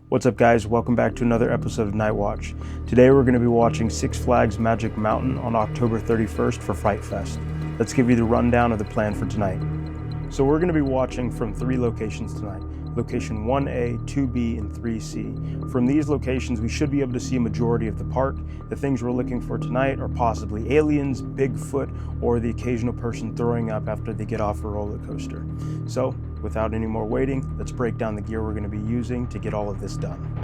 What's up guys, welcome back to another episode of Night Watch. Today we're going to be watching Six Flags Magic Mountain on October 31st for Fright Fest. Let's give you the rundown of the plan for tonight. So we're going to be watching from 3 locations tonight. Location 1A, 2B, and 3C. From these locations, we should be able to see a majority of the park. The things we're looking for tonight are possibly aliens, Bigfoot, or the occasional person throwing up after they get off a roller coaster. So, without any more waiting, let's break down the gear we're going to be using to get all of this done.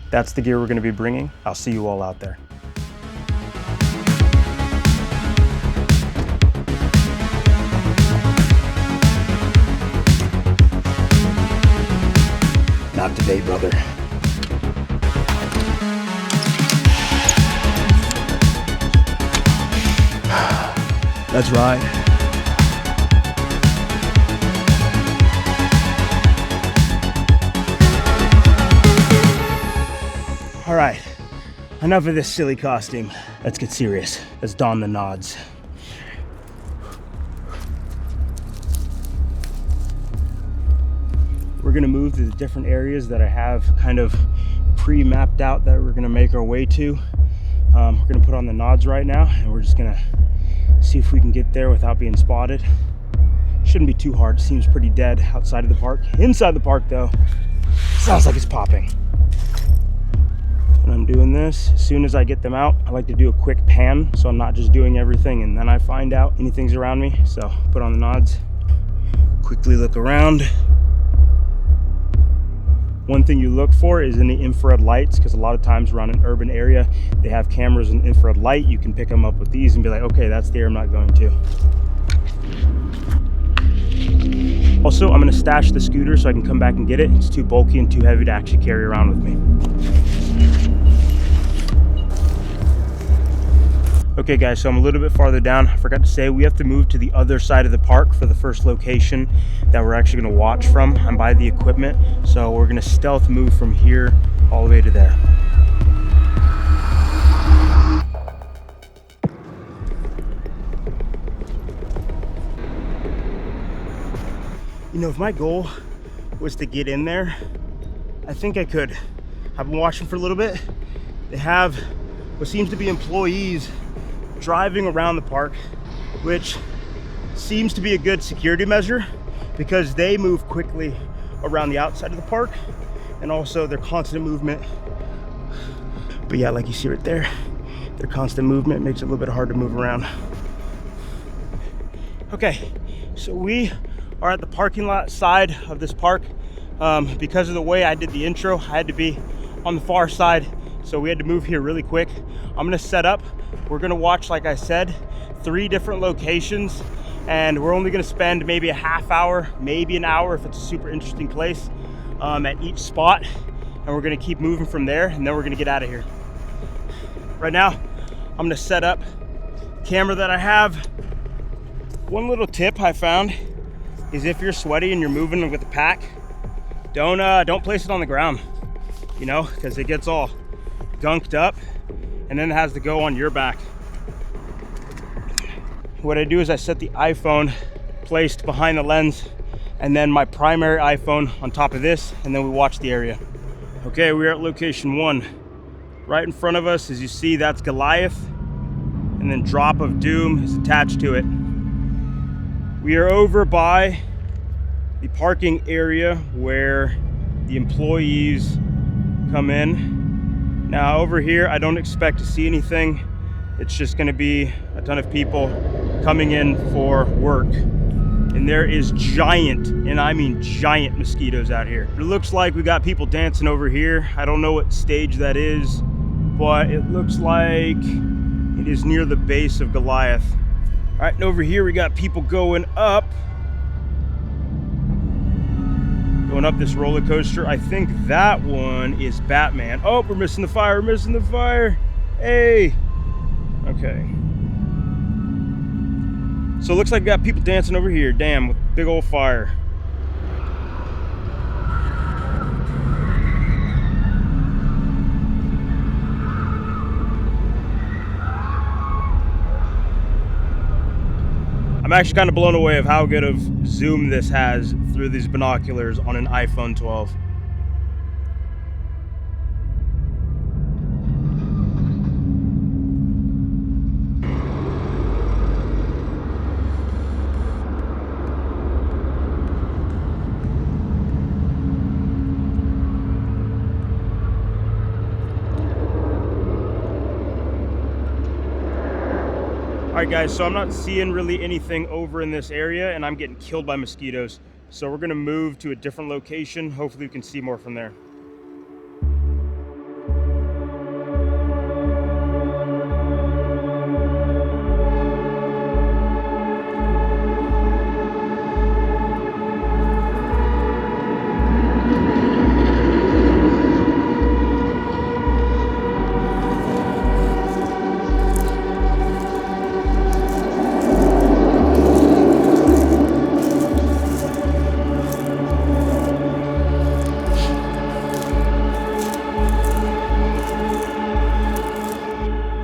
That's the gear we're going to be bringing. I'll see you all out there. Not today, brother. That's right. All right, enough of this silly costume. Let's get serious. Let's don the nods. We're gonna move to the different areas that I have kind of pre-mapped out that we're gonna make our way to. We're gonna put on the nods right now, and we're just gonna see if we can get there without being spotted. Shouldn't be too hard. It seems pretty dead outside of the park. Inside the park though, sounds like it's popping. When I'm doing this, as soon as I get them out, I like to do a quick pan so I'm not just doing everything and then I find out anything's around me. So put on the nods, quickly look around. One thing you look for is in the infrared lights, because a lot of times around an urban area, they have cameras in infrared light. You can pick them up with these and be like, okay, that's the area I'm not going to. Also, I'm gonna stash the scooter so I can come back and get it. It's too bulky and too heavy to actually carry around with me. Okay guys, so I'm a little bit farther down. I forgot to say, we have to move to the other side of the park for the first location that we're actually gonna watch from. I'm by the equipment, so we're gonna stealth move from here all the way to there. You know, if my goal was to get in there, I think I could. I've been watching for a little bit. They have what seems to be employees driving around the park, which seems to be a good security measure because they move quickly around the outside of the park, and also their constant movement. But yeah, like you see right there, their constant movement makes it a little bit hard to move around. Okay, so we are at the parking lot side of this park. Because of the way I did the intro, I had to be on the far side, so we had to move here really quick. I'm gonna set up. We're gonna watch, like I said, 3 different locations, and we're only gonna spend maybe a half hour, maybe an hour if it's a super interesting place at each spot, and we're gonna keep moving from there, and then we're gonna get out of here. Right now, I'm gonna set up the camera that I have. One little tip I found is if you're sweaty and you're moving with the pack, don't place it on the ground, you know, because it gets all gunked up and then it has to go on your back. What I do is I set the iPhone placed behind the lens and then my primary iPhone on top of this, and then we watch the area. Okay, we're at location 1. Right in front of us, as you see, that's Goliath, and then Drop of Doom is attached to it. We are over by the parking area where the employees come in. Now over here, I don't expect to see anything. It's just gonna be a ton of people coming in for work. And there is giant, and I mean giant, mosquitoes out here. It looks like we got people dancing over here. I don't know what stage that is, but it looks like it is near the base of Goliath. All right, and over here we got people going up this roller coaster. I think that one is Batman. Oh, we're missing the fire, we're missing the fire. Hey, okay. So it looks like we got people dancing over here. Damn, with big old fire. actually kind of blown away of how good of zoom this has through these binoculars on an iPhone 12. All right guys, so I'm not seeing really anything over in this area and I'm getting killed by mosquitoes. So we're gonna move to a different location. Hopefully we can see more from there.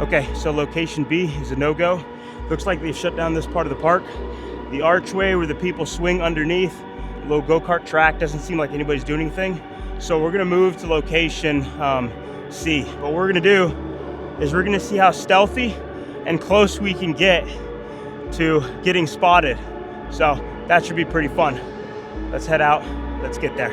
Okay, so location B is a no-go. Looks like they've shut down this part of the park. The archway where the people swing underneath, little go-kart track, doesn't seem like anybody's doing anything. So we're gonna move to location C. What we're gonna do is we're gonna see how stealthy and close we can get to getting spotted. So that should be pretty fun. Let's head out, let's get there.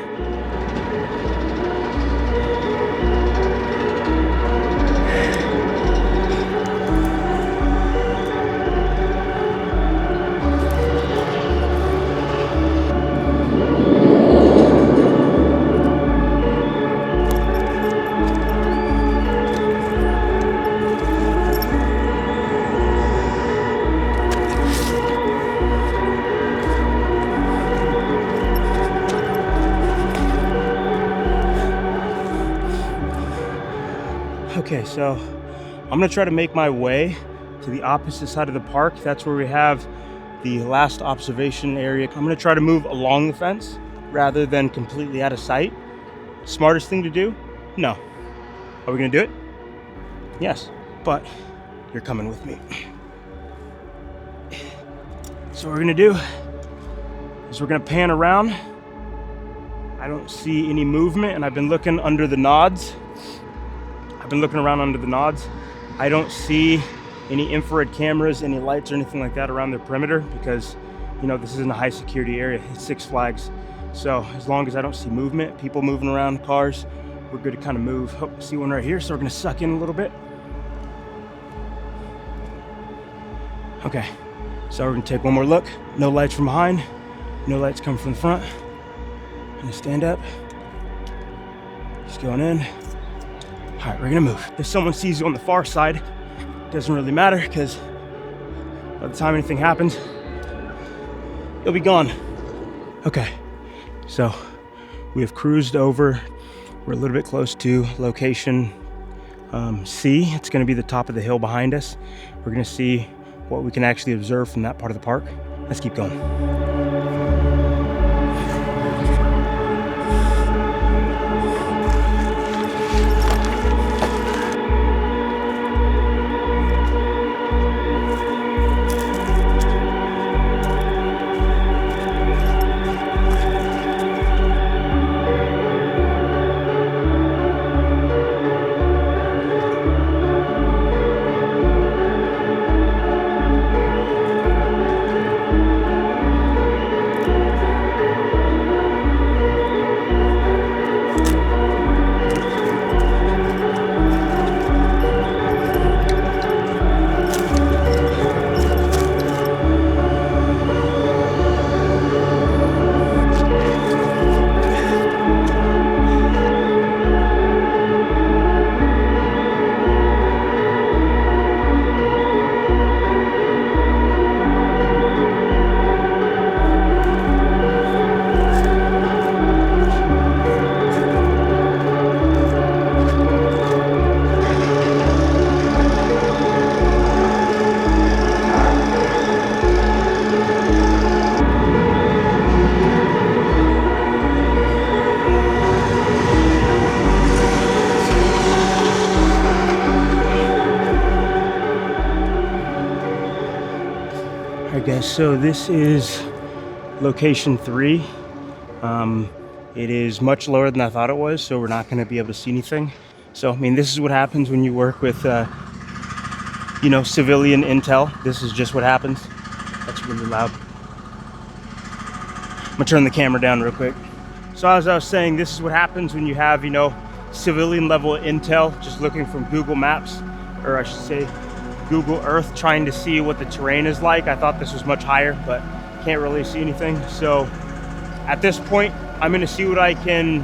Okay, so I'm gonna try to make my way to the opposite side of the park. That's where we have the last observation area. I'm gonna try to move along the fence rather than completely out of sight. Smartest thing to do? No. Are we gonna do it? Yes, but you're coming with me. So what we're gonna do is we're gonna pan around. I don't see any movement and I've been looking under the nods. Around under the nods. I don't see any infrared cameras, any lights or anything like that around the perimeter because, you know, this isn't a high security area. It's Six Flags. So as long as I don't see movement, people moving around, cars, we're good to kind of move. Oh, see one right here, so we're gonna suck in a little bit. Okay, so we're gonna take one more look. No lights from behind, no lights coming from the front. I'm gonna stand up, just going in. All right, we're gonna move. If someone sees you on the far side, it doesn't really matter because by the time anything happens, you'll be gone. Okay, so we have cruised over. We're a little bit close to location C. It's gonna be the top of the hill behind us. We're gonna see what we can actually observe from that part of the park. Let's keep going. guys, so this is location 3. It is much lower than I thought it was, so we're not going to be able to see anything. So, I mean, this is what happens when you work with, civilian intel. This is just what happens. That's really loud. I'm gonna turn the camera down real quick. So as I was saying, this is what happens when you have, civilian level intel, just looking from Google Maps, or I should say Google Earth, trying to see what the terrain is like. I thought this was much higher, but can't really see anything. So at this point, I'm gonna see what I can,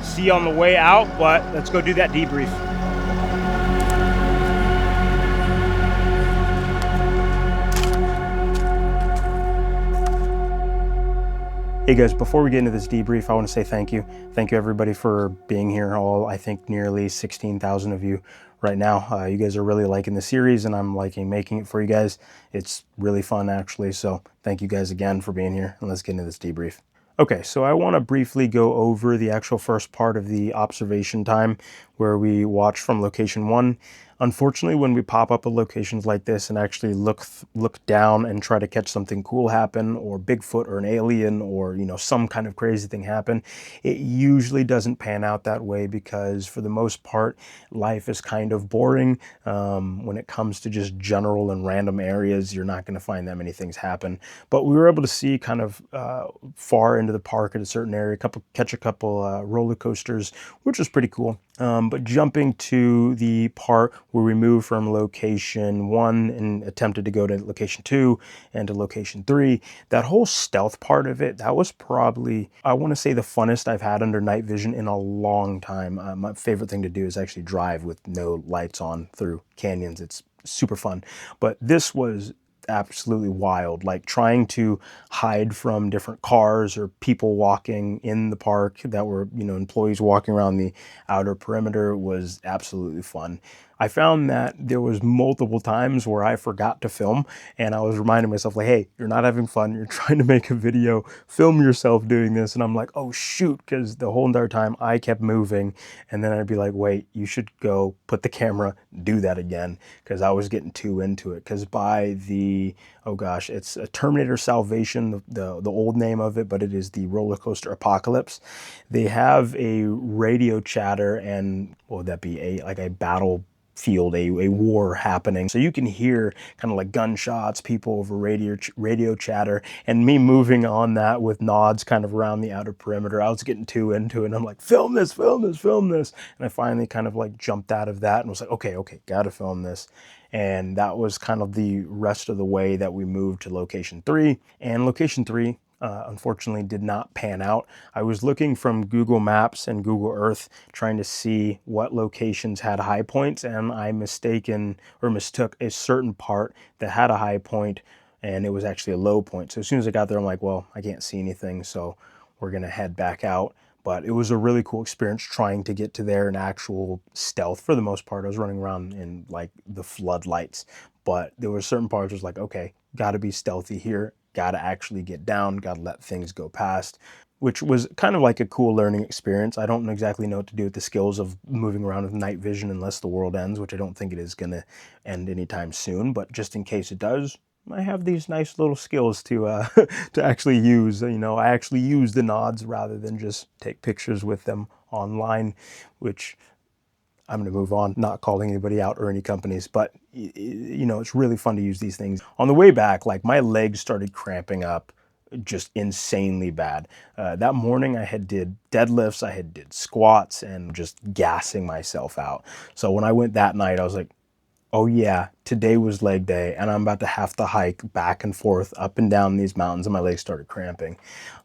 see on the way out, but let's go do that debrief. Hey guys, before we get into this debrief, I want to say thank you. Thank you everybody for being here. All, I think, nearly 16,000 of you right now. You guys are really liking the series, and I'm liking making it for you guys. It's really fun, actually. So thank you guys again for being here, and let's get into this debrief. Okay, so I want to briefly go over the actual first part of the observation time where we watch from location 1. Unfortunately, when we pop up at locations like this and actually look down and try to catch something cool happen, or Bigfoot or an alien, or some kind of crazy thing happen, it usually doesn't pan out that way, because for the most part, life is kind of boring. When it comes to just general and random areas, you're not going to find that many things happen. But we were able to see kind of far into the park at a certain area, catch a couple roller coasters, which was pretty cool. But jumping to the part where we moved from location 1 and attempted to go to location 2 and to location 3, that whole stealth part of it, that was probably, I want to say, the funnest I've had under night vision in a long time. My favorite thing to do is actually drive with no lights on through canyons. It's super fun. But this was absolutely wild, like trying to hide from different cars or people walking in the park that were, employees walking around the outer perimeter, was absolutely fun. I found that there was multiple times where I forgot to film, and I was reminding myself, like, hey, you're not having fun, you're trying to make a video, film yourself doing this. And I'm like, oh shoot, because the whole entire time I kept moving, and then I'd be like, wait, you should go put the camera, do that again, because I was getting too into it. Because by the, oh gosh, it's a Terminator Salvation, the old name of it, but it is the Roller Coaster Apocalypse. They have a radio chatter, and what would that be, a battle field, a war happening. So you can hear kind of like gunshots, people over radio chatter, and me moving on that with nods kind of around the outer perimeter. I was getting too into it, and I'm like, film this, film this, film this. And I finally kind of like jumped out of that and was like, okay, gotta film this. And that was kind of the rest of the way that we moved to location 3. And location 3, unfortunately, did not pan out. I was looking from Google Maps and Google Earth, trying to see what locations had high points, and I mistook a certain part that had a high point, and it was actually a low point. So as soon as I got there, I'm like, well, I can't see anything, so we're gonna head back out. But it was a really cool experience trying to get to there in actual stealth. For the most part, I was running around in like the floodlights, but there were certain parts where I was like, okay, gotta be stealthy here, gotta actually get down, gotta let things go past, which was kind of like a cool learning experience. I don't exactly know what to do with the skills of moving around with night vision unless the world ends, which I don't think it is gonna end anytime soon, but just in case it does, I have these nice little skills to to actually use. I actually use the nods rather than just take pictures with them online, which I'm going to move on, not calling anybody out or any companies, but it's really fun to use these things. On the way back, like, my legs started cramping up just insanely bad. That morning I had did deadlifts, I had did squats, and just gassing myself out. So when I went that night, I was like, oh yeah, today was leg day, and I'm about to have to hike back and forth up and down these mountains, and my legs started cramping.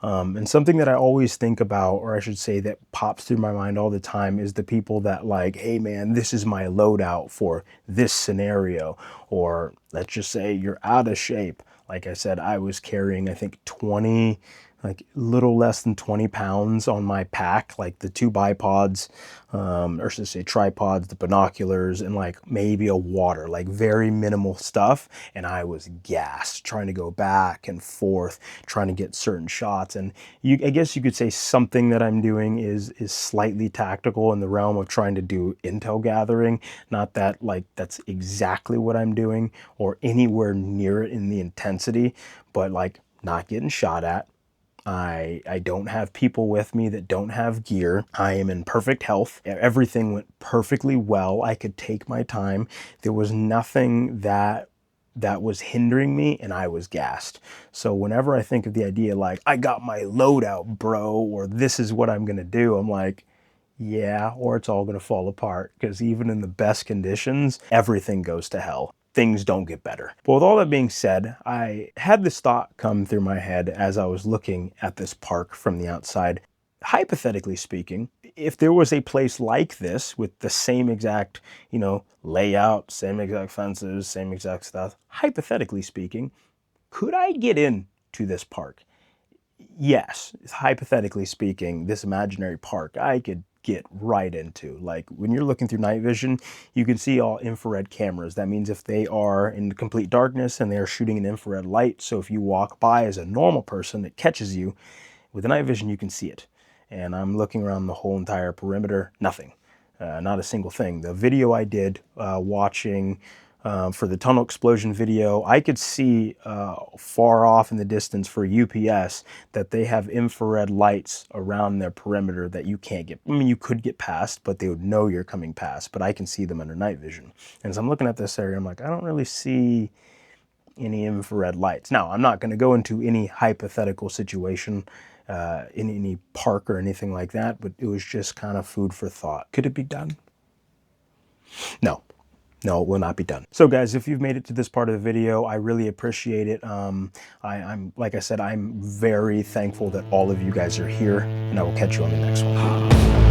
And something that I always think about, or I should say that pops through my mind all the time, is the people that like, hey man, this is my loadout for this scenario. Or let's just say you're out of shape. Like I said, I was carrying, I think, 20 like little less than 20 pounds on my pack, like the 2 bipods, or should I say tripods, the binoculars, and like maybe a water, like very minimal stuff. And I was gassed trying to go back and forth, trying to get certain shots. And I guess you could say something that I'm doing is slightly tactical in the realm of trying to do intel gathering. Not that like that's exactly what I'm doing or anywhere near it in the intensity, but like not getting shot at. I don't have people with me that don't have gear. I am in perfect health. Everything went perfectly well. I could take my time. There was nothing that was hindering me, and I was gassed. So whenever I think of the idea like, I got my load out, bro, or this is what I'm gonna do, I'm like, yeah, or it's all gonna fall apart, because even in the best conditions, everything goes to hell. Things don't get better. But with all that being said, I had this thought come through my head as I was looking at this park from the outside. Hypothetically speaking, if there was a place like this with the same exact, layout, same exact fences, same exact stuff, hypothetically speaking, could I get into this park? Yes, hypothetically speaking, this imaginary park I could get right into. Like when you're looking through night vision, you can see all infrared cameras. That means if they are in complete darkness and they are shooting an infrared light, so if you walk by as a normal person, it catches you. With the night vision, you can see it. And I'm looking around the whole entire perimeter, nothing. Not a single thing. The video I did watching for the tunnel explosion video, I could see far off in the distance for UPS that they have infrared lights around their perimeter that you can't get. I mean, you could get past, but they would know you're coming past, but I can see them under night vision. And as I'm looking at this area, I'm like, I don't really see any infrared lights. Now, I'm not going to go into any hypothetical situation in any park or anything like that, but it was just kind of food for thought. Could it be done? No. No, it will not be done. So guys, if you've made it to this part of the video, I really appreciate it. I'm like I said, I'm very thankful that all of you guys are here, and I will catch you on the next one.